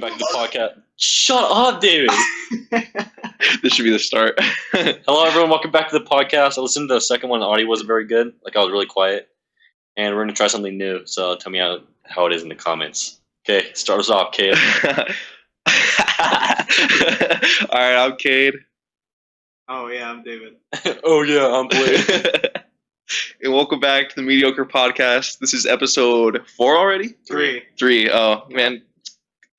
welcome back to the podcast. Shut up, David. This should be the start. Hello, everyone. Welcome back to the podcast. I listened to the second one. The audio wasn't very good. Like, I was really quiet. And we're going to try something new. So tell me how it is in the comments. Okay, start us off, Kade. All right, I'm Kade. Oh, yeah, I'm David. Oh, yeah, I'm Blade. And welcome back to the Mediocre podcast. This is episode 4 already? 3. 3. Oh, man.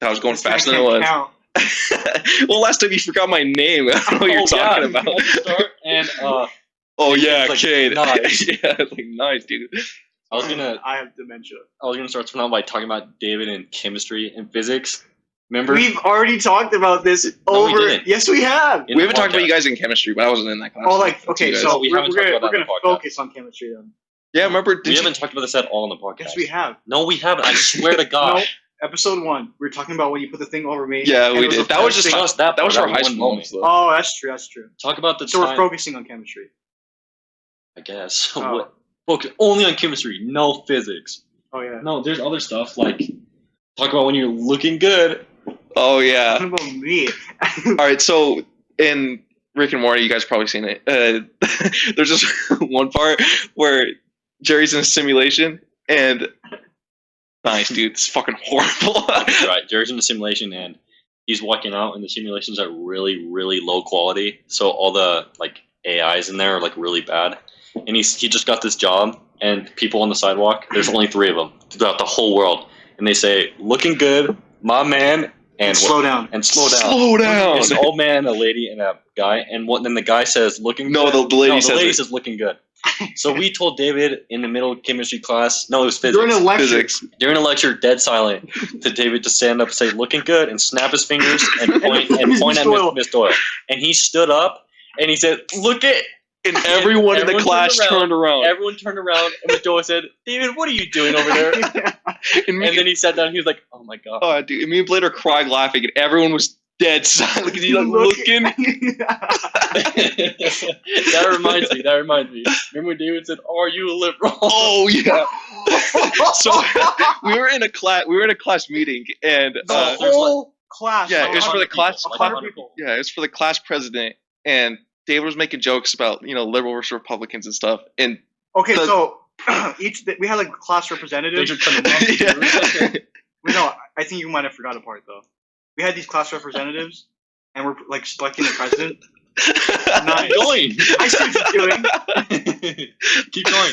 I was going faster than it was. Count. Well, last time you forgot my name. I don't know what you're talking about. Let's start and, oh, yeah, like, Kade. nice. Yeah, it's like, nice, dude. I I have dementia. was gonna start off by talking about David and chemistry and physics. Remember? We've already talked about this No, we over. didn't. Yes, we have. In We the haven't talked about podcast. you guys in chemistry, but I wasn't in that class. Oh, like, That's okay, you guys. so We we're haven't talked gonna about that in the podcast. focus on chemistry then. Yeah, remember? We haven't talked about this at all in the podcast. Yes, we have. No, we haven't. I swear to God. No, episode 1. We were talking about when you put the thing over me. Yeah, and we it was did. a That was thing. just that that was part, our high one school moment. stuff. Oh, that's true. That's true. Talk about the So time. we're focusing on chemistry. I guess. Oh. What? Focus only on chemistry, no physics. Oh, yeah. No, there's other stuff like talk about when you're looking good. Oh, yeah. Talking about me. All right, so in Rick and Morty, you guys probably seen it. There's just one part where Jerry's in a simulation, and nice, dude, it's fucking horrible. Right, Jerry's in the simulation and he's walking out, and the simulations are really, really low quality. So all the like AIs in there are like really bad. And he just got this job, and people on the sidewalk. There's only 3 of them throughout the whole world, and they say, "Looking good, my man." And slow down. And slow down. Slow down. It's an old man, a lady, and a guy. And then the guy says, "Looking No, good." the lady the says lady it. says, "Looking good." So we told David in the middle of chemistry class. No, it was physics. During a lecture. Physics. During a lecture, dead silent, to David to stand up and say, "Looking good," and snap his fingers and point Miss at Doyle. Miss Doyle. And he stood up and he said, "Look at." And everyone in the Everyone class turned around. Everyone turned around, and Miss Doyle said, "David, what are you doing over there?" And me, And then he sat down. He was like, "Oh my god." oh, dude, and me and Blade are crying laughing, and everyone was dead silent because he like looking. That reminds me. Remember when David said, "Are you a liberal?" Oh yeah. So we were in a class meeting, and The there's whole class. yeah, it was for the class. 100 people. Yeah, it was for the class president, and David was making jokes about liberal versus Republicans and stuff, and Okay, The- so we had like class representatives. yeah. No, I think you might have forgot a part though. We had these class representatives, and we're like selecting the president. Keep going. I see what you're doing. Keep going.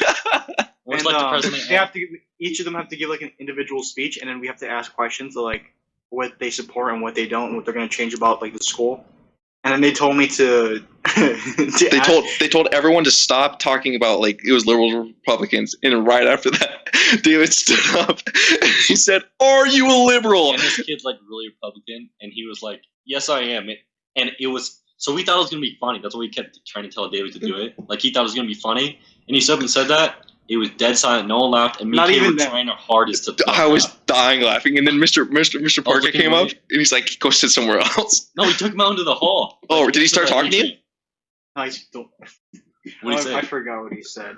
We'll select the president. They have to. Each of them have to give like an individual speech, and then we have to ask questions of like what they support and what they don't, and what they're going to change about like the school. And then they told me to. They told everyone to stop talking about like it was liberals or Republicans, and right after that, David stood up. And he said, "Are you a liberal?" And this kid's like really Republican, and he was like, "Yes, I am." And it was so we thought it was gonna be funny. That's why we kept trying to tell David to do it. Like he thought it was gonna be funny, and he stood up and said that. It was dead silent. No one laughed, and me Not and Kate even were that. trying our hardest to. I was dying laughing, and then Mr. Parker looking came up, right. and he's like, "Go sit somewhere else." No, we took him out into the hall. Oh, did he start talking to you? I don't. What did he say? I forgot what he said.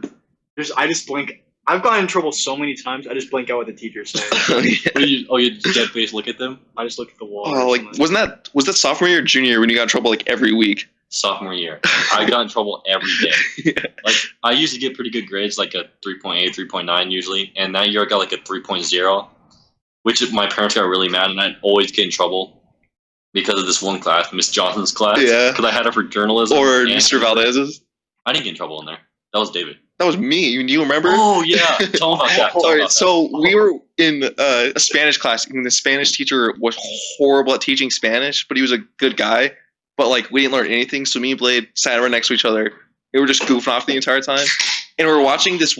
I just blink. I've gotten in trouble so many times. I just blink out what the teacher said. Oh, yeah. What did you just dead face look at them? I just look at the wall. Oh, like was that sophomore year or junior year when you got in trouble like every week? Sophomore year, I got in trouble every day. Yeah. Like I used to get pretty good grades, like a 3.8, 3.9 usually, and that year I got like a 3.0, which my parents got really mad, and I'd always get in trouble because of this one class, Miss Johnson's class. Yeah. Because I had her for journalism. Or and Mr. Valdez's? I didn't get in trouble in there. That was David. That was me. You remember? Oh yeah, tell him about that. Tell him All right, about so we were in a Spanish class, and the Spanish teacher was horrible at teaching Spanish, but he was a good guy. But like we didn't learn anything, so me and Blade sat right next to each other. We were just goofing off the entire time, and we were watching this.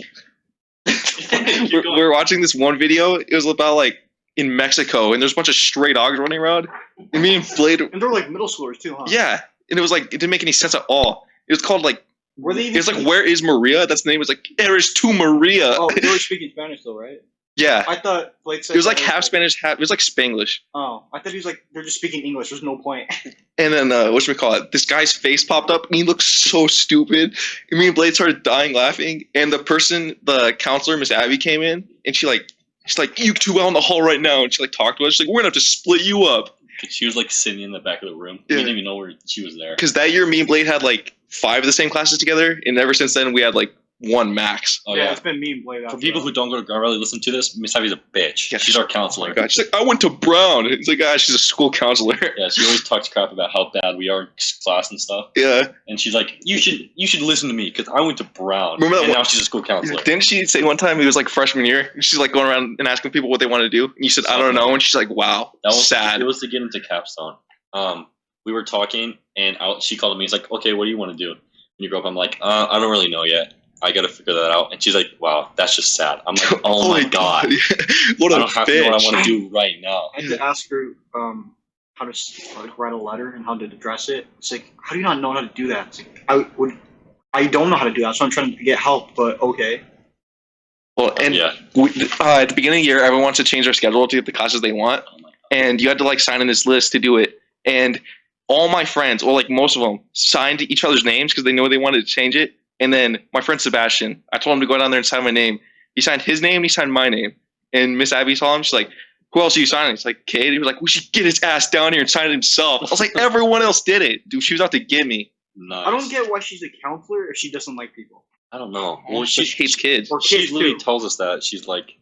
we were watching this one video. It was about like in Mexico, and there's a bunch of stray dogs running around. And me and Blade, And they're like middle schoolers too, huh? yeah, and it was like it didn't make any sense at all. It was called like Were they? it was like Where is Maria? That's the name. It was like there is two Maria. Oh, they were speaking Spanish though, right? Yeah, I thought Blake said it was like that half Spanish, half. It was like Spanglish. Oh, I thought he was like they're just speaking English. There's no point. And then whatchamacallit, this guy's face popped up and he looked so stupid. And me and Blade started dying laughing. And the counselor, Miss Abby, came in and she like She's like, you two out in the hall right now. And she like talked to us. She's like, we're gonna have to split you up. She was like sitting in the back of the room. Yeah. We didn't even know where she was there. Because that year, me and Blade had like 5 of the same classes together, and ever since then, we had like 1 max. Oh yeah, yeah. it's been me and Blade. For after people that. who don't go to Garvelli, listen to this. Miss Ivy's a bitch. Yeah. She's our Oh counselor. my god, she's like, I went to Brown. It's like, she's a school counselor. Yeah, she always talks crap about how bad we are in class and stuff. Yeah. And she's like, you should listen to me because I went to Brown. Remember that and one- now she's a school counselor. Didn't she say one time it was like freshman year? She's like going around and asking people what they want to do, and you said, I don't know, and she's like, wow, That was sad. It was to get into capstone. We were talking, and she called me. He's like, okay, what do you want to do when you grow up? I'm like, I don't really know yet. I got to figure that out. And she's like, wow, that's just sad. I'm like, oh my god. What I a don't have to know what I bitch. want to do right now. I had to ask her how to like write a letter and how to address it. It's like, how do you not know how to do that? It's like, I don't know how to do that, so I'm trying to get help. But okay. Well, and Yeah. at the beginning of the year, everyone wants to change their schedule to get the classes they want, Oh my god. and you had to like sign in this list to do it. And all my friends, or like most of them, signed each other's names because they know they wanted to change it. And then my friend Sebastian, I told him to go down there and sign my name. He signed his name, he signed my name. And Miss Abby saw him, she's like, who else are you signing? He's like, Kade. He was like, we should get his ass down here and sign it himself. I was like, everyone else did it. Dude, she was out to get me. Nice. I don't get why she's a counselor if she doesn't like people. I don't know. Well, She she hates kids. Or she kids literally too. tells us that. She's like,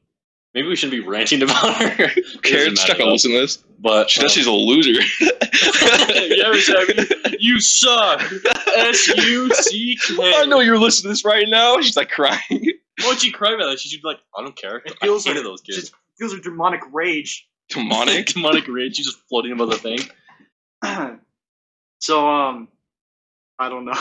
maybe we shouldn't be ranting about her. Who cares? She's not gonna listen to this. But She knows she's a loser. yeah, Miss Abby, you suck. S-U-C-K. I know you're listening to this right now. She's like crying. Why would she cry about that? She should be like, I don't care. It I feels hated like those kids. just feels like demonic rage. Demonic. Demonic rage. She's just floating above the thing. So I don't know.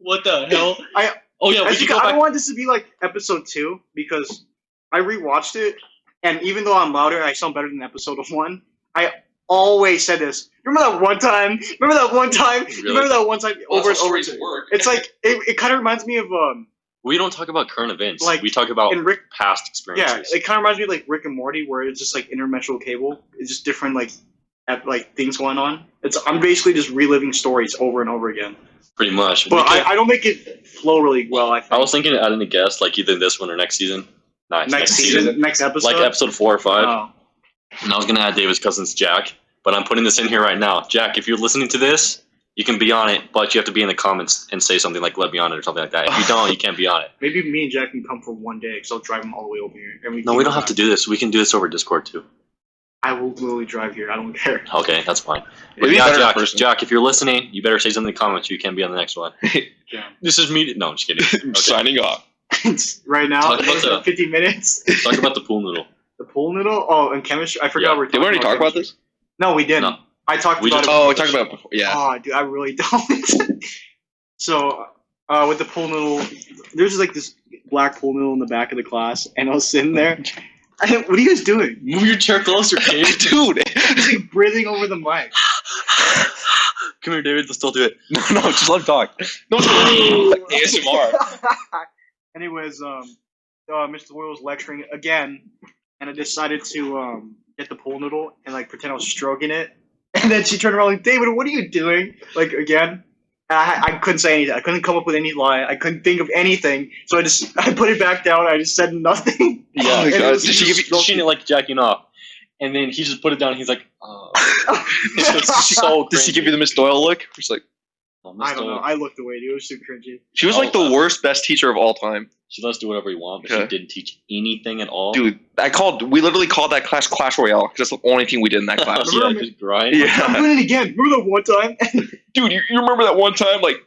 What the hell? I Oh yeah, we think can go I back. don't want this to be like episode 2 because I rewatched it, and even though I'm louder, I sound better than episode 1. I always said this. Remember that one time? Remember that one time? Really? Remember that one time? Over and over. work. It's like it kind of reminds me of We don't talk about current events. Like, we talk about in Rick. past Yeah, experiences. it kind of reminds me of like Rick and Morty, where it's just like interdimensional cable. It's just different like things going on. I'm basically just reliving stories over and over again. Pretty much. But We could- I don't make it flow really well. I think. I was thinking of adding a guest, like either this one or next season. next season, next episode. Like episode 4 or 5. Oh. And I was gonna add David's cousin's Jack, but I'm putting this in here right now. Jack, if you're listening to this, you can be on it, but you have to be in the comments and say something like "Let me on it" or something like that. If you don't, you can't be on it. Maybe me and Jack can come for one day because I'll drive him all the way over here. And No, we don't have to do this. We can do this over Discord too. I will literally drive here. I don't care. Okay, that's fine. But Maybe yeah, better in Jack, person. Jack, if you're listening, you better say something in the comments. You can be on the next one. Yeah. This is me. No, I'm just kidding. I'm Okay. signing off. Right now, Talk about it's the- like 50 minutes. Talk about the pool noodle. The pool noodle? Oh, and chemistry? I forgot Yeah. we're Did we already talk about chemistry. this? No, we didn't. No. I talked We about just- it. Oh, we talked about it before. Yeah. Oh, dude, I really don't. So, with the pool noodle, there's like this black pool noodle in the back of the class, and I was sitting there. What are you guys doing? Move your chair closer, kid. Dude. He's like breathing over the mic. Come here, David. Let's still do it. No, just let him talk. No, like ASMR. Anyways, Mr. Will was lecturing again, and I decided to get the pool noodle and like pretend I was stroking it. And then she turned around like, David, what are you doing? Like again. I couldn't say anything. I couldn't come up with any lie. I couldn't think of anything. So I put it back down. I just said nothing. Oh my And it God. was Did she give you- just She didn't like jacking off, and then he just put it down. And he's like, oh. It's just so. Did she give you the Miss Doyle look? She's like, I don't know. I looked away, dude. It was too cringy. she was like the worst best teacher of all time. She lets us do whatever we want, but Okay. she didn't teach anything at all. Dude, we literally called that class Clash Royale because that's the only thing we did in that class. Yeah, just grind. I'm Yeah. doing it again. Remember that one time? Dude, you remember that one time? Like,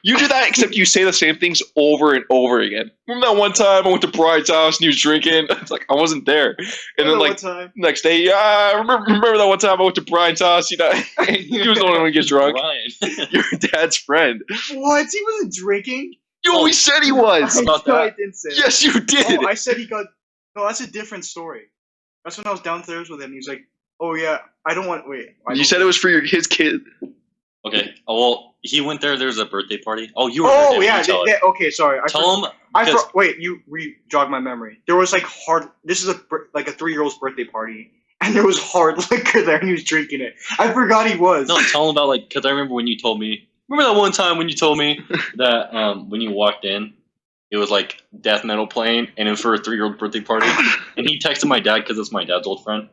you do that except you say the same things over and over again. Remember that one time I went to Bride's house and he was drinking? It's like, I wasn't there. And then, Remember like, that one time? next day, yeah, remember that one time I went to Brian's house? You know, he was the one who gets drunk. Ryan. Your dad's friend. What? He wasn't drinking? You always said he was. about No, that? I didn't say that. Yes, you did. Oh, I said he got. No, that's a different story. That's when I was downstairs with him. He was like, "Oh yeah, I don't want. Wait." You said it was for his kid. Okay. Oh, well, he went there. There's a birthday party. Oh, you were Oh there. yeah. You tell it. Okay, sorry. Tell him. because- Wait, you jogged my memory. There was like This is like a 3-year-old's birthday party, and there was hard liquor there, and he was drinking it. I forgot he was. No, tell him about because I remember when you told me. Remember that one time when you told me that when you walked in It was like death metal playing, and it was for a 3-year-old birthday party. And he texted my dad because it's my dad's old friend.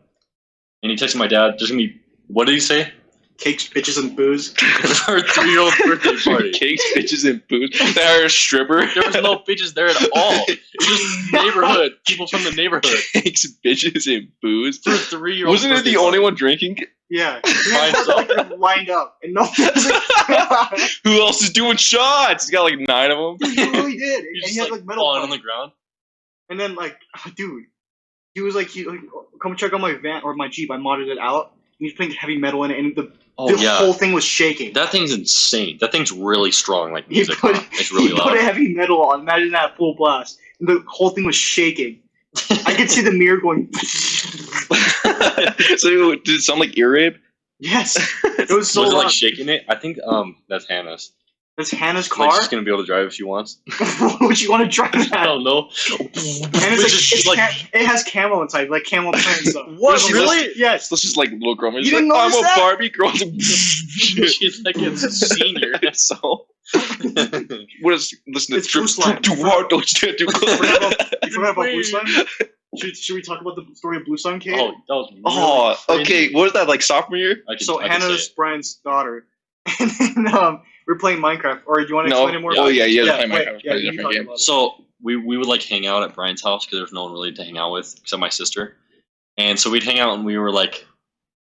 And he texted my dad, "There's gonna be what did he say? Cakes, bitches, and booze. For a 3-year-old birthday party. Cakes, bitches, and booze. They hired a stripper. There was no bitches there at all. It was just neighborhood people from the neighborhood Cakes, bitches, and booze. for a 3-year-old. Wasn't it the only one drinking? Yeah. By Like, lined up. And no Who else is doing shots? He's got like 9 of them. he really did. He And just he had like like metal falling on pipes. the ground. And then like, dude, he was like, come check out my van or my Jeep. I modded it out. And he's playing heavy metal in it, and the whole thing was shaking. That thing's insane. That thing's really strong, like He music. put, It's really he loud. put a heavy metal on. Imagine that full blast. And the whole thing was shaking. I could see the mirror going. So did it sound like ear rape? Yes, it was so Was it loud. like shaking it? I think that's Hannah's. That's Hannah's Like car. she's gonna be able to drive if she wants. Would you want to drive I that? don't know. Hannah's it has camo inside, like camo print and stuff. What, She's really? like- yes. So it's just like little girl. You She's didn't like, I'm notice a that? Barbie girl. She's like a senior. So what is listen to It's Blue Slime. too hard, don't stand too close. You forgot about Blue Slime? Should we talk about the story of Blue Slime, Kate? Oh, that was really Oh, cringy. okay. What is that like sophomore year? I can, So I can say Hannah's it. Brian's daughter, and then we're playing Minecraft. Or do you want to No. explain it more? Oh yeah, you gotta play wait, Minecraft. yeah, Play a you different talk game. about it. So we would like hang out at Brian's house because there's no one really to hang out with except my sister. And so we'd hang out and we were like,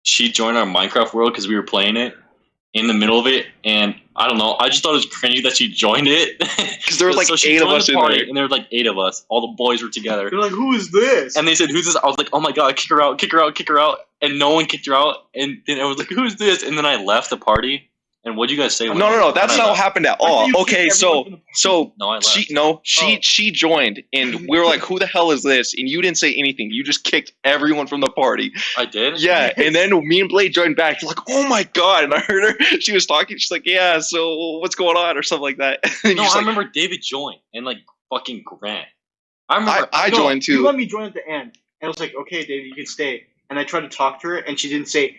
she'd join our Minecraft world because we were playing it in the middle of it. And I don't know, I just thought it was cringy that she joined it. Because there was like So she 8 of joined us the in party, there. and there were like 8 of us. All the boys were together. They're like, who is this? And they said, "Who's this?" I was like, "Oh my god, kick her out, kick her out, kick her out!" And no one kicked her out. And then I was like, "Who's this?" And then I left the party. And what'd you guys say? No. That's when I not what left? happened at Why all. do you Okay, kick everyone so from the party? so No, I left. she joined, and we were like, "Who the hell is this?" And you didn't say anything. You just kicked everyone from the party. I did. Yeah, and then me and Blade joined back. You're like, "Oh my god!" And I heard her. She was talking. She's like, "Yeah, so what's going on?" or something like that. And No, you're just I like, remember David joined and like fucking Grant. I remember. I No, joined You too. let me join at the end. And I was like, okay, David, you can stay. And I tried to talk to her, and she didn't say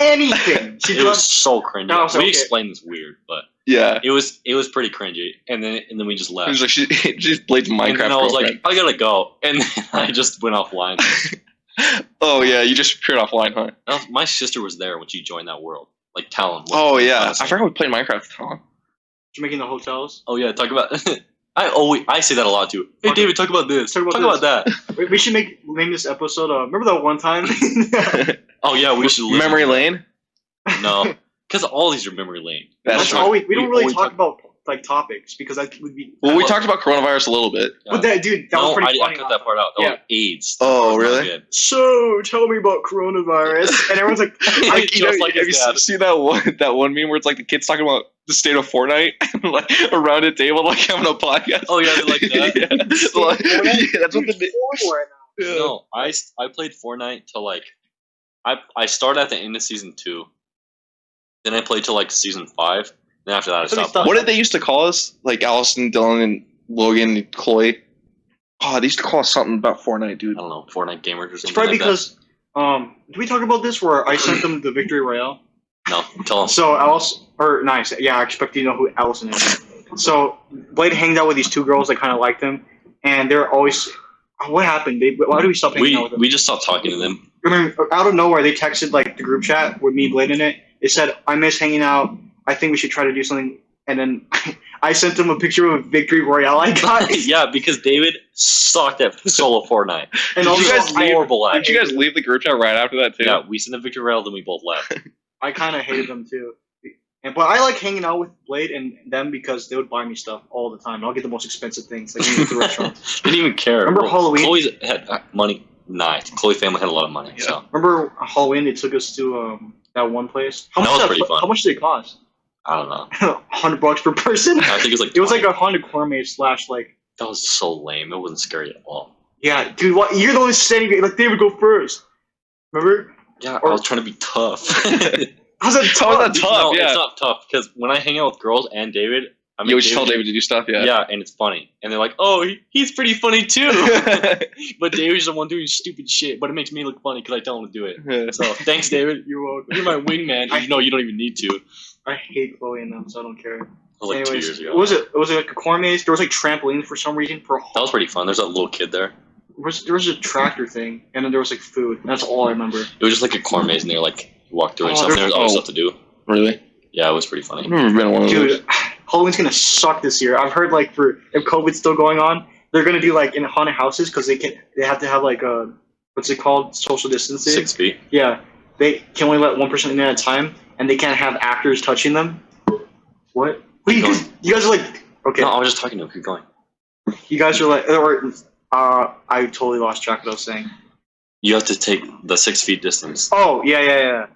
anything. She it did was so cringy. No, it's we okay. explained this weird, but Yeah. it was pretty cringy. And then we just It left. was like she just Blade's Minecraft and then I was girlfriend. like, I gotta go, and then I just went offline. Oh yeah, you just appeared offline, huh? My sister was there when she joined that world, like Talon. Oh yeah, I forgot we played Minecraft with Tom. You're making the hotels. Oh yeah, talk about. I say that a lot too. Hey Okay. David, talk about this. Talk Talk about about that. We should name this episode. Remember that one time? Oh yeah, we should listen Memory to that. Lane. No, because all these are memory lane. That's That's right. all we don't really always talk about like topics because that would be. Well, we talked about coronavirus a little bit. But that dude, that was No, pretty I funny. cut that part out. That Yeah. was AIDS. Oh, That was not really? good. So tell me about coronavirus, and everyone's like, Like, You know, just like have his you dad. seen that one meme where it's like the kids talking about the state of Fortnite and like around a table like having a podcast? Oh yeah, they like that. yeah. Like, yeah, that's what the horrible right now. yeah. No, I played Fortnite till like I started at the end of season 2. Then I played till like season 5. Then after that I So they stopped. stopped. What did they used to call us? Like Allison, Dylan, and Logan, and Chloe. Oh, they used to call us something about Fortnite, dude. I don't know, Fortnite gamers or something. It's probably like because did we talk about this where I sent them the victory royale? that. No, tell them. So Alice, or nice, yeah, I expect you to know who Allison is. So Blade hanged out with these 2 girls that kind of liked him, and they're always. What happened? Why do we stop hanging out with them? We just stopped talking to them. I mean, out of nowhere, they texted like the group chat with me, Blade in it. It said, "I miss hanging out. I think we should try to do something." And then I sent them a picture of a victory royale I got. Yeah, because David sucked at solo Fortnite. And Did also, you guys horrible at Did you guys leave the group chat right after that too? Yeah, we sent the victory royale, then we both left. I kind of hated them too. But I like hanging out with Blade and them because they would buy me stuff all the time. I'll get the most expensive things, like at the restaurants. Didn't even care. Remember Halloween? Chloe's had money. Nice. Chloe family had a lot of money. Yeah. So Remember Halloween? They took us to that one place. How That much was did pretty fun. How much did it cost? I don't know. $100 per person. I think it was like It was like 20. a haunted gourmet / like. That was so lame. It wasn't scary at all. Yeah, dude. What? You're the one saying like David go first. Remember? Yeah, Or- I was trying to be tough. How's that How was tough? that tough? No, yeah. it's not tough because when I hang out with girls and David, I You mean, always tell David to do stuff, yeah. yeah, and it's funny, and they're like, "Oh, he's pretty funny too." But David's the one doing stupid shit, but it makes me look funny because I tell him to do it. So thanks, David. You're welcome. You're my wingman. You know you don't even need to. I hate Chloe and them, so I don't care. was like 2 Anyways, years ago. what was it? Was it like a corn maze? There was like trampolines for some reason. That was pretty fun. There's that little kid there. There was a tractor thing, and then there was like food. That's all I remember. It was just like a corn maze, and they like walked through it and Oh, stuff. And there was other oh. stuff to do. Really? Yeah, it was pretty funny. I've never been to one of those. Dude, Halloween's gonna suck this year. I've heard like if COVID's still going on, they're gonna do like in haunted houses because they have to have like a what's it called, social distancing. 6 feet. Yeah, they can only let one person in at a time, and they can't have actors touching them. What? Wait, you guys are like okay. No, I was just talking to him. Keep going. You guys are like I totally lost track of what I was saying. You have to take the 6 feet distance. Oh yeah.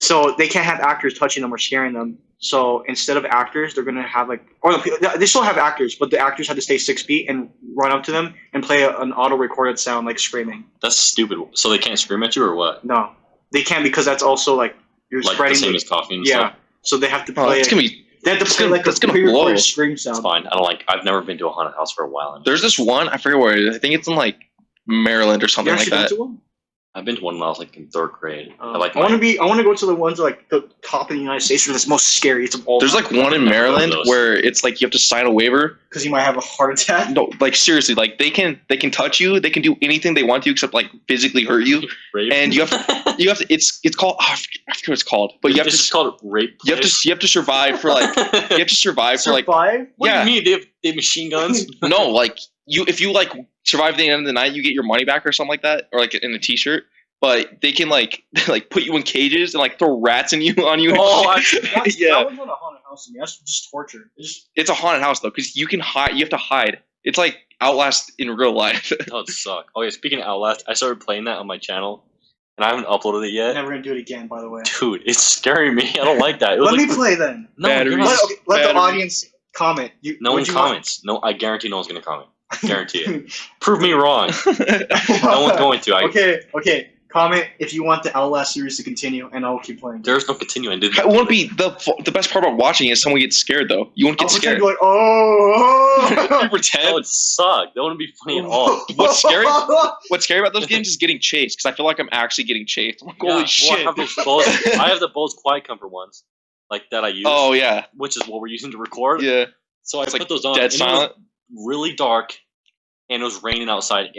So they can't have actors touching them or scaring them. So instead of actors, they're gonna have like, or they still have actors, but the actors have to stay 6 feet and run up to them and play an auto-recorded sound like screaming. That's stupid. So they can't scream at you or what? No, they can't because that's also like you're Like spreading. the same as coughing and yeah, stuff? so they have to Oh, play. it's gonna be. They have to play like that's a gonna pre-recorded blow. scream It's sound. fine. I've never been to a haunted house for a while. There's this one. I forget where it is. I think it's in like Maryland or You something like actually been that. to one? I've been to one when I was like in 3rd grade. I I like. want to go to the ones like the top in the United States where it's most scary. It's of all. There's like one in Maryland where it's like you have to sign a waiver. because you might have a heart attack. No, like seriously, like they can touch you. They can do anything they want to except like physically hurt you. rape. And you have to. It's called. Oh, I forget what it's called. But you have it's to. just called rape. You have to survive for like. You have to survive for like. Survive? What Yeah. do you mean? They have machine guns? No, like if you like survive the end of the night, you get your money back or something like that, or like in a T-shirt. But they can like put you in cages and like throw rats on you. Oh, Yeah. That was not a haunted house to me. That's just torture. It's a haunted house though, because you can hide. You have to hide. It's like Outlast in real life. that would suck. Okay, speaking of Outlast, I started playing that on my channel, and I haven't uploaded it I'm yet. never gonna do it again. By the way, Dude, it's scaring me. I don't like that. It was let like, me play then. no, Batteries. you're not- Let the Battery. audience comment. no one comments. No, I guarantee no one's gonna comment. Guarantee it. Prove me wrong. No one's going to. Okay. Comment if you want the Outlast series to continue, and I'll keep playing. There's no continuing. It won't be the best part about watching is someone gets scared though. You won't I'll get pretend scared. to be like, oh. You That pretend. would suck. That wouldn't be funny at all. What's scary? What's scary about those games is getting chased because I feel like I'm actually getting chased. I'm like, holy Yeah, shit! well, I have the Bose Quiet Comfort ones, like that I use, Oh yeah, which is what we're using to record. yeah. So I It's put like those on. dead and it was silent. really dark, and it was raining outside.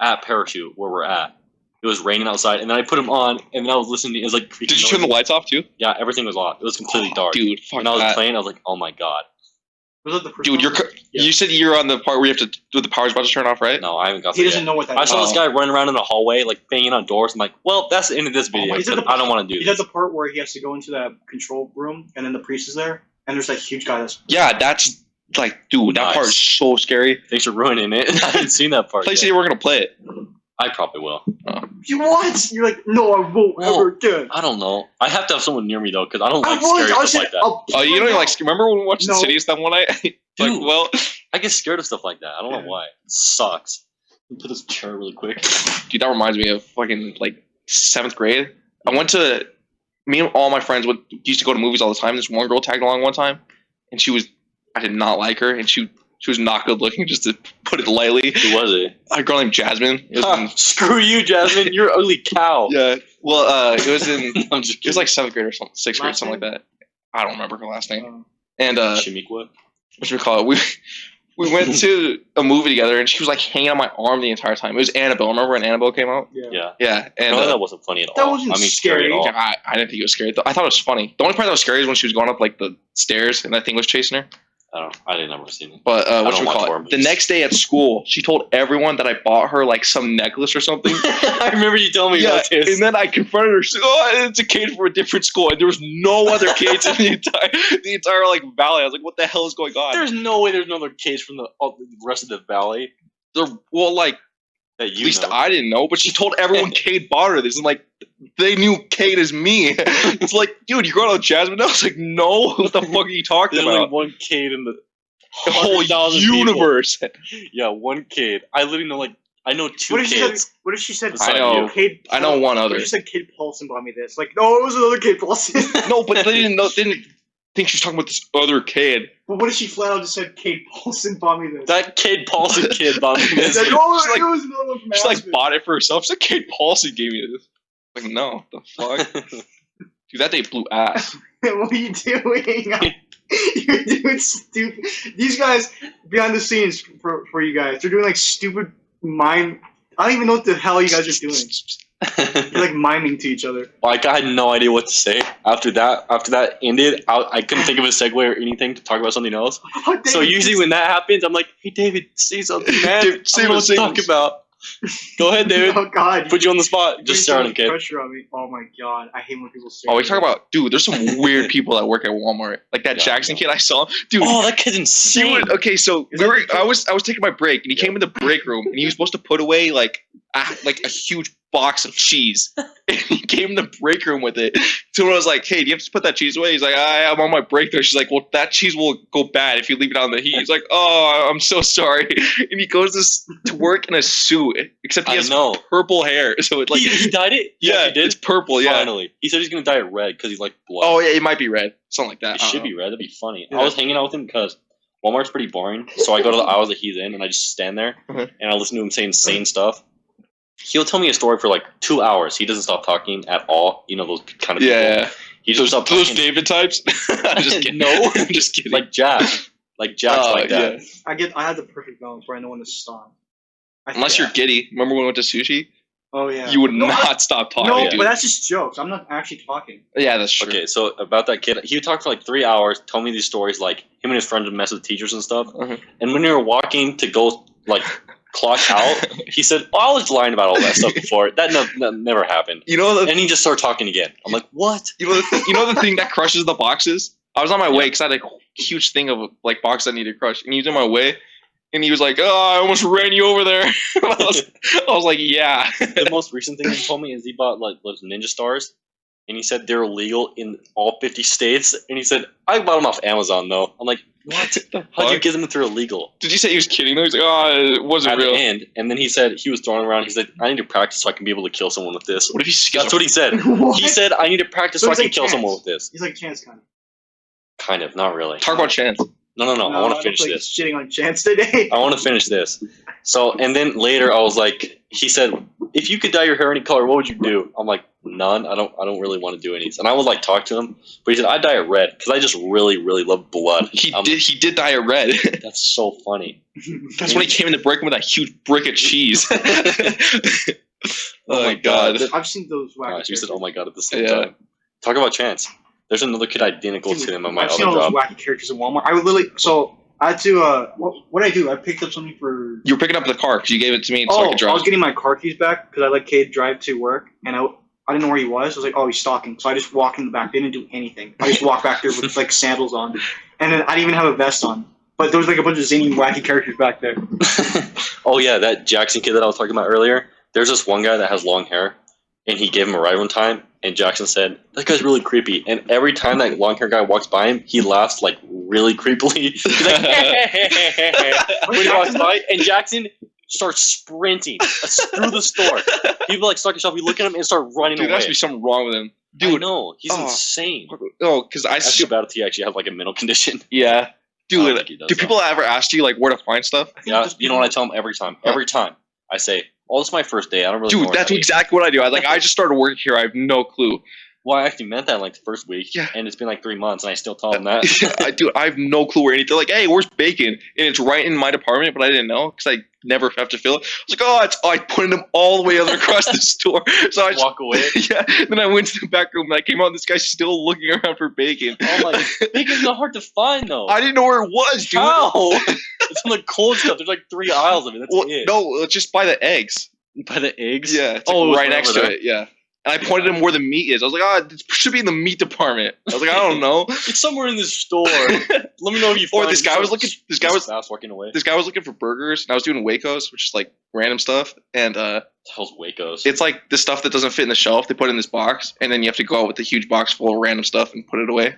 At Parachute where we're at, it was raining outside, and then I put them on, and then I was listening. It was like. Did you turn the lights off too? Yeah, everything was off. It was completely dark. Dude, fuck When I was that. playing, I was like, "Oh my god!" Was that the first Dude, one? Yeah. you said you're on the part where you have to the power's about to turn off, right? No, I haven't got He there doesn't yet. know what that I is. saw this guy running around in the hallway, like banging on doors. I'm like, "Well, that's the end of this video. He's at the- I don't want to do He this." does the part where he has to go into that control room, and then the priest is there, and there's that huge guy that's. Yeah, that's like, dude, that Nice. part is so scary. Thanks for ruining it. I haven't seen that part. Play yet. said you were gonna play it. I probably will. You what? You're like, no, I won't Well, ever again. I don't know. I have to have someone near me though, because I don't I like won't. scary I stuff said, like that. I'll Oh, you don't even like. Remember when we watched No. Insidious that one night? Like, Dude. well, I get scared of stuff like that. I don't know why. It sucks. Let me put this chair really quick. dude, that reminds me of fucking like 7th grade. I went to. Me and all my friends used to go to movies all the time. This one girl tagged along one time, and I did not like her, and she was not good looking, just to put it lightly. Who was it? A girl named Jasmine. It was Ha, in, screw you, Jasmine. You're an ugly cow. yeah. Well, it was in. I'm just It was like 7th grade or something, 6th grade, Last something like name? that. I don't remember her last name. Um, And Shimiqua. what should we call it? We went to a movie together, and she was like hanging on my arm the entire time. It was Annabelle. Remember when Annabelle came out? yeah. Yeah. Yeah, and No, that wasn't funny at all. That wasn't I mean, scary at scary. all. I didn't think it was scary. I thought it was funny. The only part that was scary is when she was going up like the stairs, and that thing was chasing her. I didn't ever seen it. But what don't should we watch call horror it? The movies. next day at school, she told everyone that I bought her like some necklace or something. I remember you telling me Yeah, about this. and then I confronted her. She said, "Oh, it's a kid from a different school," and there was no other kids in the entire like valley. I was like, "What the hell is going on?" There's no way there's no other kids from the rest of the valley Well, like that at you least know. I didn't know, but she told everyone Cade bought her this, and like they knew Cade as me. It's like, dude, you're going out with Jasmine? I was like, no. What the fuck are you talking There's about? like one kid in the The whole 100,000 people. universe. Yeah, one kid. I literally know I know two What if she kids. said? What if she said? Besides I know. you. Kate, I know one What other. if she said Kate Paulson bought me this? Like, no, it was another Kate Paulson. No, but they didn't know. They didn't think she was talking about this other kid. But what if she flat out just said Kate Paulson bought me this? That Kid Paulson kid bought me She's this. like, oh, She's like- it was another one from She like Aspen. bought it for herself. She's like, Cade Paulson gave me this. Like, no, the fuck, dude, that day blew ass. What are you doing? You're doing stupid. These guys behind the scenes for you guys, they're doing like stupid mime. I don't even know what the hell you guys are doing. You're like miming to each other. Like I had no idea what to say after that ended. I couldn't think of a segue or anything to talk about something else. Oh, David, So usually when that happens, I'm like, "Hey David, say something, man. Dude, I don't know what to say talk it. about." Go ahead, David. Oh God, Put you on the spot. you're Just putting start so him, kid. pressure on me. Oh my God, I hate when people say. Oh, we talk about, dude, there's some weird people that work at Walmart. Like that Yeah, Jackson I know. kid I saw. Dude, Oh, that kid's he insane. would, okay, so Is we that were the kid? I was taking my break and he came in the break room and he was supposed to put away like a huge box of cheese. And he came in the break room with it. So I was like, "Hey, do you have to put that cheese away?" He's like, "I'm on my break there." She's like, "Well, that cheese will go bad if you leave it out in the heat." He's like, "Oh, I'm so sorry." And he goes to work in a suit, except he I has know. purple hair. So it like He dyed it. He yeah, actually did. it's purple. Yeah. Finally, he said he's gonna dye it red because he's like blood. Oh yeah, it might be red, something like that. It should be red. That'd be funny. Yeah. I was hanging out with him because Walmart's pretty boring. So I go to the aisles that he's in and I just stand there Mhm. and I listen to him say insane stuff. He'll tell me a story for like 2 hours. He doesn't stop talking at all. You know those kind of people. Yeah. He just stopped Those talking. David types. I'm just kidding. No. I'm just kidding. Like Jack. Like Jack's Oh, like that. yeah. I have the perfect balance where I know when to stop. Unless you're giddy. Remember when we went to sushi? Oh yeah. You would No, not stop talking. No, dude. but that's just jokes. I'm not actually talking. Yeah, that's true. Okay, so about that kid, he would talk for like 3 hours, tell me these stories, like him and his friends would mess with teachers and stuff. Mhm. And when we were walking to go like clock out, he said, "Oh, I was lying about all that stuff before. That never happened." You know the And he just started talking again. I'm like, "What?" you know the thing that crushes the boxes? I was on my way Yeah. because I had a huge thing of like box I needed to crush, and he was on my way, and he was like, "Oh, I almost ran you over there." I was like, "Yeah." The most recent thing he told me is he bought like those Ninja Stars, and he said they're illegal in all 50 states. And he said, "I bought them off Amazon though." I'm like, "What? How do you get them if they're illegal?" Did you say he was kidding? Though? He's like, "Oh, it wasn't At real." the end, and then he said he was throwing around. He said, "I need to practice so I can be able to kill someone with this." What if he's That's what he said. What? He said, "I need to practice So so I he's can like kill Chance. someone with this." He's like Chance kind of. Kind of, not really. Talk about Chance. No. I want to don't finish feel like this. he's shitting on Chance today. I want to finish this. So, and then later, I was like, he said, "If you could dye your hair any color, what would you do?" I'm like, "None. I don't really want to do any." And I would like talk to him, but he said, "I'd dye it red because I just really, really love blood." He did dye it red. That's so funny. That's when he came in the break room with that huge brick of cheese. Oh my God. I've seen those wacky Gosh, you said, "Oh characters. my God" at the same Yeah. time. Talk about Chance. There's another kid identical Dude, to him at my I've other seen all those job. wacky characters in Walmart. I would literally. So I had to. What did I do? I picked up something for. You were picking up the car because you gave it to me so I Oh, could I drive. was getting my car keys back because I let Cade drive to work, and I didn't know where he was. I was like, "Oh, he's stalking." So I just walked in the back. Didn't do anything. I just walked back there with like sandals on, and then I didn't even have a vest on. But there was like a bunch of zany, wacky characters back there. Oh yeah, that Jackson kid that I was talking about earlier. There's this one guy that has long hair, and he gave him a ride one time, and Jackson said, "That guy's really creepy." And every time that long hair guy walks by him, he laughs like really creepily. He's like, when he walks by, and Jackson starts sprinting through the store. People like stuck himself. We look at him and start running Dude, there has away. to be something wrong with him. I Dude, know he's oh. insane. oh, because I That's see. too bad if he actually has like a mental condition. Yeah. I don't Dude, think he does, do though. people ever ask you like where to find stuff? Yeah, you know what I tell him every time? Every time I say, "Oh, this is my first day. I don't really know Dude, where that's to eat." exactly what I do. I just started working here. I have no clue. Well, I actually meant that in like the first week, Yeah. and it's been like 3 months, and I still tell him that. I have no clue where anything. They're like, "Hey, where's bacon?" And it's right in my department, but I didn't know because I never have to fill it. I was like, I put them all the way other across the store. So I just, Walk away. yeah. Then I went to the back room and I came out and this guy's still looking around for bacon. Oh my! Bacon's not hard to find though. I didn't know where it was, dude. How? It's on the cold stuff. There's like 3 aisles of it. That's Well, it. no, just by the eggs. By the eggs. Yeah, it's Oh, it was right right next over to there. it. Yeah. And I pointed him where the meat is. I was like, it should be in the meat department. I was like, I don't know. It's somewhere in this store. Let me know if you Or find this it. guy So- was looking. This guy was fast walking away. this guy was looking for burgers, and I was doing Wacos, which is like random stuff. And The hell's Wacos? it's like the stuff that doesn't fit in the shelf. They put it in this box, and then you have to go out with a huge box full of random stuff and put it away.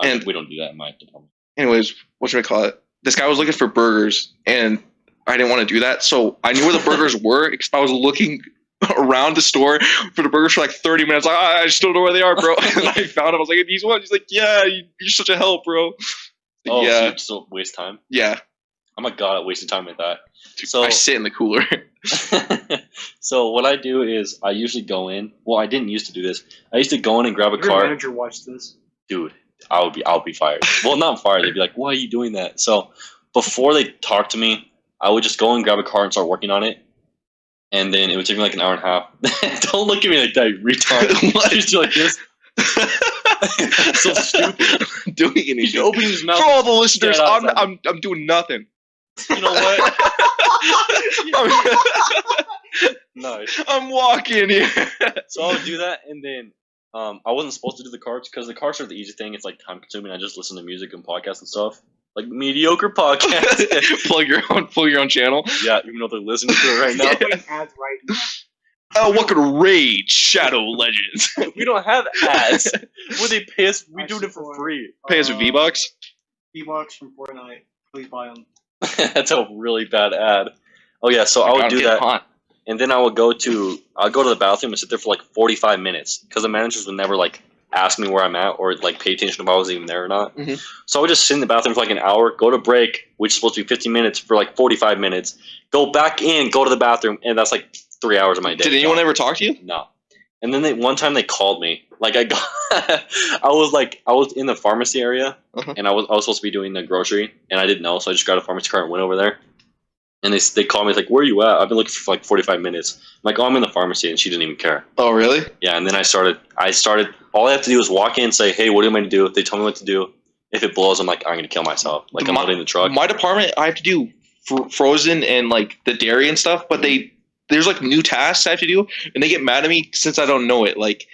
and- we don't do that in my department. Anyways, what should I call it? This guy was looking for burgers, and I didn't want to do that, so I knew where the burgers were because I was looking around the store for the burgers for like 30 minutes. Like, I just don't know where they are, bro. And I found them. I was like, these ones. He's like, yeah, you're such a help, bro. Oh, so yeah, you still waste time? yeah. I'm a god at wasting time with that. So I sit in the cooler. so what I do is I usually go in. Well, I didn't used to do this. I used to go in and grab a Your cart. manager watched this. Dude, I'll be fired. Well, not fired. They'd be like, "Why are you doing that?" So before they talk to me, I would just go and grab a car and start working on it, and then it would take me like an hour and a half. Don't look at me like that, you retard. What? Just do like this. So stupid. Doing He's anything. opening his mouth. For all the listeners, Get I'm, outside. I'm doing nothing. You know what? Nice. I'm walking here. So I would do that, and then I wasn't supposed to do the carts because the carts are the easy thing. It's like time consuming. I just listen to music and podcasts and stuff, like Mediocre podcast. plug your own channel. Yeah, even though they're listening to it right now. Putting ads right now. Oh, welcome to Raid Shadow Legends. We don't have ads. When they pay us, we I do it for support- free. Pay us with V-Bucks. V-Bucks from Fortnite. Please buy them. That's a really bad ad. Oh yeah, so I would do that, Hot. and then I'll go to the bathroom and sit there for like 45 minutes because the managers would never like ask me where I'm at or like pay attention if I was even there or not. Mhm. So I would just sit in the bathroom for like an hour, go to break, which is supposed to be 15 minutes, for like 45 minutes, go back in, go to the bathroom, and that's like 3 hours of my day. Did anyone ever talk to you? No. And then one time they called me. Like I was in the pharmacy area, Uh-huh. and I was supposed to be doing the grocery, and I didn't know, so I just got a pharmacy card and went over there. And they called me like, "Where are you at? I've been looking for like 45 minutes." I'm like, "Oh, I'm in the pharmacy," and she didn't even care. Oh, really? Yeah, and then I started. All I have to do is walk in and say, "Hey, what am I to do?" They tell me what to do. If it blows, I'm like, "I'm gonna kill myself." Like I'm loading the truck. My department, I have to do frozen and like the dairy and stuff, but there's like new tasks I have to do, and they get mad at me since I don't know it. Like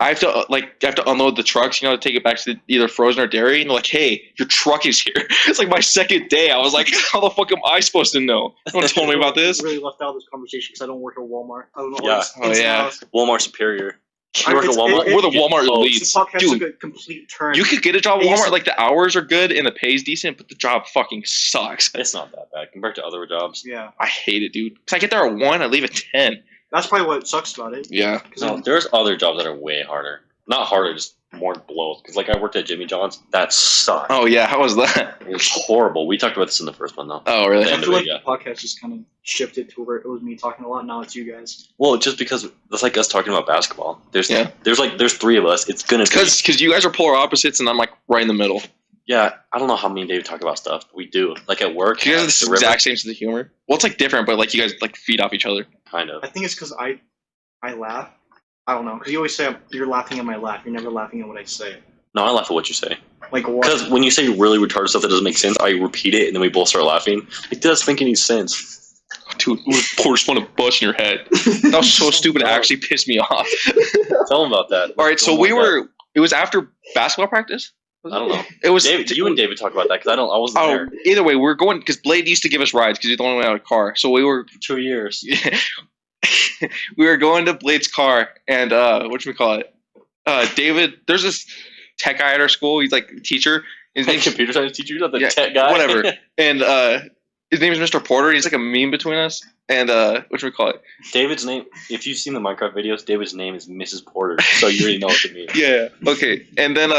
I have to unload the trucks, to take it back to either frozen or dairy, and they're like, "Hey, your truck is here." It's like my second day. I was like, "How the fuck am I supposed to know?" No one told me about this. I really left out of this conversation because I don't work at Walmart. I don't know. Yeah. Oh, yeah. Walmart Superior. I- You work at it's- Walmart. We're the Walmart Oh, elites. This podcast Dude, took a complete turn. you could get a job at It used Walmart. to- Like the hours are good and the pay's decent, but the job fucking sucks. It's not that bad compared to other jobs. Yeah, I hate it, dude. Cause I get there at 1, I leave at 10. that's probably what sucks about it. Yeah. 'Cause No, there's other jobs that are way harder. Not harder, just more blows. Because like I worked at Jimmy John's. That sucked. Oh yeah, how was that? It was horrible. We talked about this in the first one though. Oh really? I End feel of like it, yeah. the podcast just kind of shifted to where it was me talking a lot. Now it's you guys. Well, just because that's like us talking about basketball. There's Yeah. there's 3 of us. It's gonna be. Because you guys are polar opposites and I'm like right in the middle. Yeah, I don't know how me and Dave talk about stuff. We do. Like at work. You guys at have the river, exact same sense of humor. Well, it's like different, but like you guys like feed off each other. kind of. I think it's because I laugh. I don't know because you always say you're laughing at my laugh. You're never laughing at what I say. No, I laugh at what you say. Like what? Because when you say really retarded stuff that doesn't make sense, I repeat it and then we both start laughing. It doesn't make any sense. Dude, pour just want to bust in your head. That was so stupid. It actually pissed me off. Tell them about that. All right, so Don't like it was after basketball practice. that. I don't know. It was David, you and David talk about that because I wasn't Oh, there either way, we were going because Blade used to give us rides because he's the only one out of a car. So we were for 2 years. we were going to Blade's car and whatchamacallit? David, there's this tech guy at our school. He's like a teacher. His Hey, name's computer science teacher, you're not the Yeah, tech guy. whatever. And his name is Mr. Porter. He's like a meme between us. And whatchamacallit? David's name. If you've seen the Minecraft videos, David's name is Mrs. Porter, so you already know what it means. Yeah. Okay. And then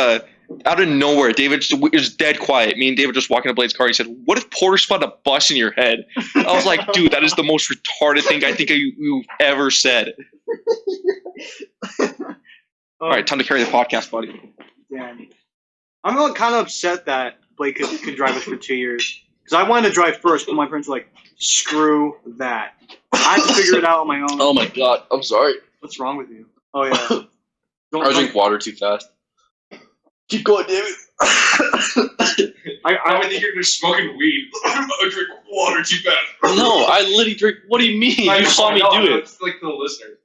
out of nowhere, David it was dead quiet. Me and David just walking to Blade's car. He said, "What if Porter spun a bus in your head?" I was like, "Dude, that is the most retarded thing I think you've ever said." All right, time to carry the podcast, buddy. Damn. I'm like, kind of upset that Blake could drive us for 2 years. Because I wanted to drive first, but my parents were like, screw that. I had to figure it out on my own. Oh my god, I'm sorry. What's wrong with you? Oh, yeah. I drink water too fast. Keep going, David. I think you're just smoking weed. I drink water too fast. No, I literally drink. What do you mean? You saw me do it. It's like the listeners.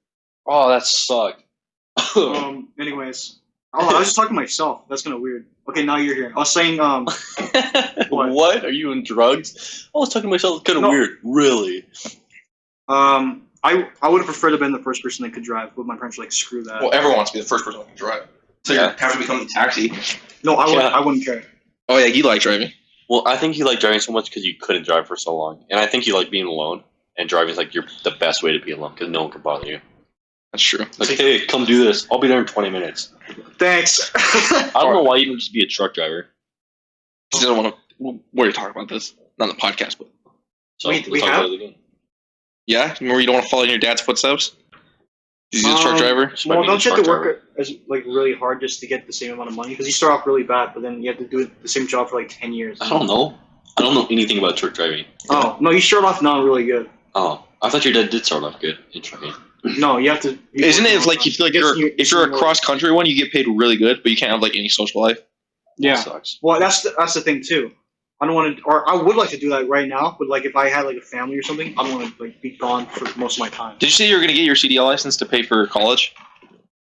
Oh, that sucked. anyways. Oh, I was just talking to myself. That's kind of weird. Okay, now you're here. I was saying, What? Are you on drugs? I was talking to myself. It's kind of No. weird. Really? I would have preferred to have been the first person that could drive, but my parents were like, screw that. Well, everyone wants to be the first person who can drive. So Yeah. you have to become the taxi. No, Yeah. I wouldn't care. Oh yeah, you like driving. Well, I think you like driving so much because you couldn't drive for so long, and I think you like being alone. And driving is like the best way to be alone because no one can bother you. That's true. Like, hey, come do this. I'll be there in 20 minutes. Thanks. I don't know why you didn't just be a truck driver. Just don't want to. We're talking about this, not on the podcast, but So Wait, let's we talk have? about it again. yeah. Remember, you don't want to follow in your dad's footsteps. Is he a truck driver? She might Well, be don't the you have to truck work as like really hard just to get the same amount of money? Because you start off really bad, but then you have to do the same job for like 10 years. I don't know. I don't know anything about truck driving. Oh no, you start off not really good. Oh, I thought your dad did start off good in trucking. No, you have to. Isn't it like you feel like if you're a cross country one, you get paid really good, but you can't have like any social life? Yeah. That sucks. Well, that's the thing too. I don't want to, or I would like to do that right now, but like if I had like a family or something, I don't want to like be gone for most of my time. Did you say you were gonna get your CDL license to pay for college?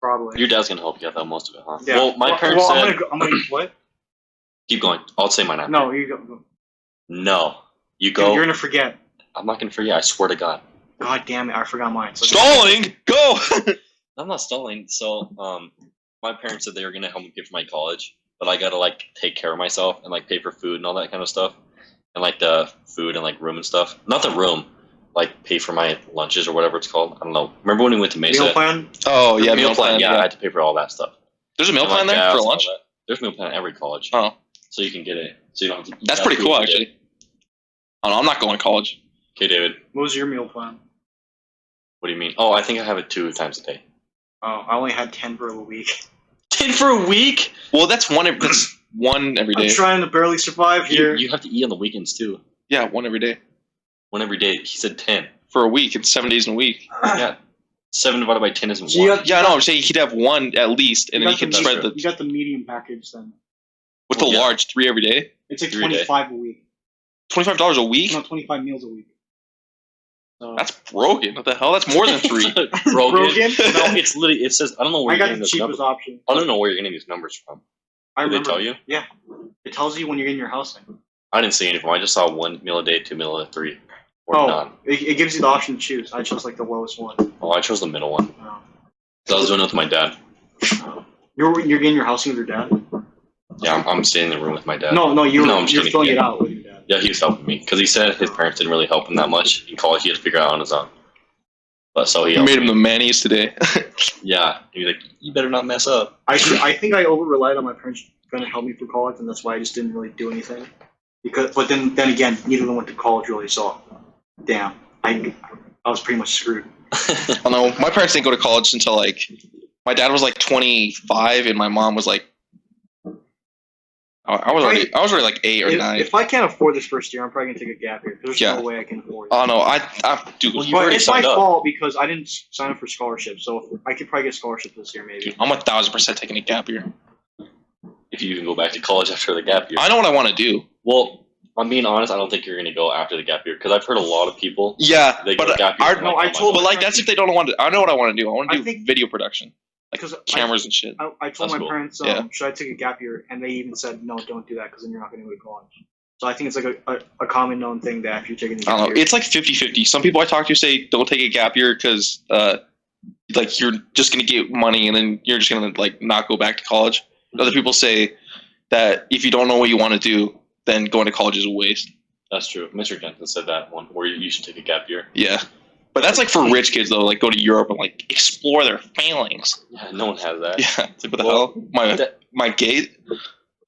Probably. Your dad's gonna help you get that most of it, huh? Yeah. Well, my parents well, said. I'm gonna what? Keep going. I'll say mine after. No, you go. No. You go. You're gonna forget. I'm not gonna forget. I swear to God. God damn it! I forgot mine. So Stalling, go. I'm not stalling. So, my parents said they were gonna help me pay for my college, but I gotta like take care of myself and like pay for food and all that kind of stuff, and like the food and like room and stuff. Not the room, like pay for my lunches or whatever it's called. I don't know. Remember when we went to Mesa? Meal plan. Oh yeah, meal plan. Yeah, I had to pay for all that stuff. There's a meal And, plan like, there gas for and all lunch. that. There's meal plan at every college. Oh, So you can get it. So you don't have to. that's pretty cool actually. I don't know, I'm not going to college. Okay, David. What was your meal plan? What do you mean? Oh, I think I have it 2 times a day. Oh, I only had 10 for a week. 10 for a week? Well, that's one every day. I'm trying to barely survive here. You have to eat on the weekends too. Yeah, one every day One every day. He said 10. for a week. It's 7 days in a week. Yeah. 7 divided by 10 isn't So you 1. got- Yeah, no, I'm saying he'd have one at least, and then he got could the spread medium- the You got the medium package then. with the Yeah. large 3 every day. It's like 3 a day. 25 a week. $25 a week. No, 25 meals a week. So, That's broken. What the hell? That's more than 3. Broken? Broken? No, it's literally, it says, I don't know where I you're got getting the this cheapest number. option. I don't know where you're getting these numbers from. I Did they remember. tell you? Yeah. It tells you when you're getting your housing. I didn't see any of them. I just saw 1 meal a day, 2 meal a day, 3. Or none. It gives you the option to choose. I chose like the lowest one. Oh, I chose the middle one. Oh. So I was doing it with my dad. You're getting your housing with your dad? Yeah, I'm staying in the room with my dad. No, I'm you're just kidding. filling it Yeah. out with your dad. Yeah, he was helping me. Because he said his parents didn't really help him that much in college. He had to figure it out on his own. But so he You helped made him me. the manis today. Yeah. He was like, you better not mess up. I think I over relied on my parents trying to help me through college, and that's why I just didn't really do anything. But then again, neither of them went to college really, so damn, I was pretty much screwed. I don't know. My parents didn't go to college until like my dad was like 25 and my mom was like I was already like 8 or 9. If I can't afford this first year, I'm probably gonna take a gap year. There's Yeah. no way I can afford it. Oh no, I dude, Well, you But already it's my signed up. fault because I didn't sign up for scholarships, so I could probably get a scholarship this year maybe. dude, I'm 1,000% taking a gap year. If you even go back to college after the gap year. I know what I want to do. Well, I'm being honest. I don't think you're going to go after the gap year because I've heard a lot of people. Yeah, They go but gap year. I, and no, like, I oh my told- God. but like that's if they don't want to. I know what I want to do. I want to I do think- video production, like Because cameras and shit. I told That's my cool. parents, Yeah. should I take a gap year? And they even said, no, don't do that because then you're not going to go to college. So I think it's like a common known thing that if you're taking a I gap don't know. year, It's like 50-50. Some people I talk to say don't take a gap year because like you're just gonna get money and then you're just gonna like not go back to college. Other people say that if you don't know what you want to do, then going to college is a waste. That's true. Mr. Jensen said that one where you should take a gap year. Yeah, but that's like for rich kids though. Like go to Europe and like explore their feelings. Yeah, no one has that. Yeah, it's like what the Well, hell? My gate.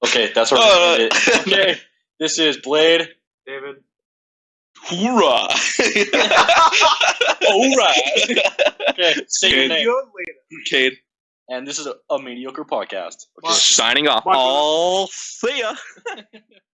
Okay, that's where we're gonna end it. Okay, this is Blade. David. Hoorah! All right. Okay, say your Good. name. You later. Cade. And this is a mediocre podcast. Okay. Signing off. Bye. I'll see ya.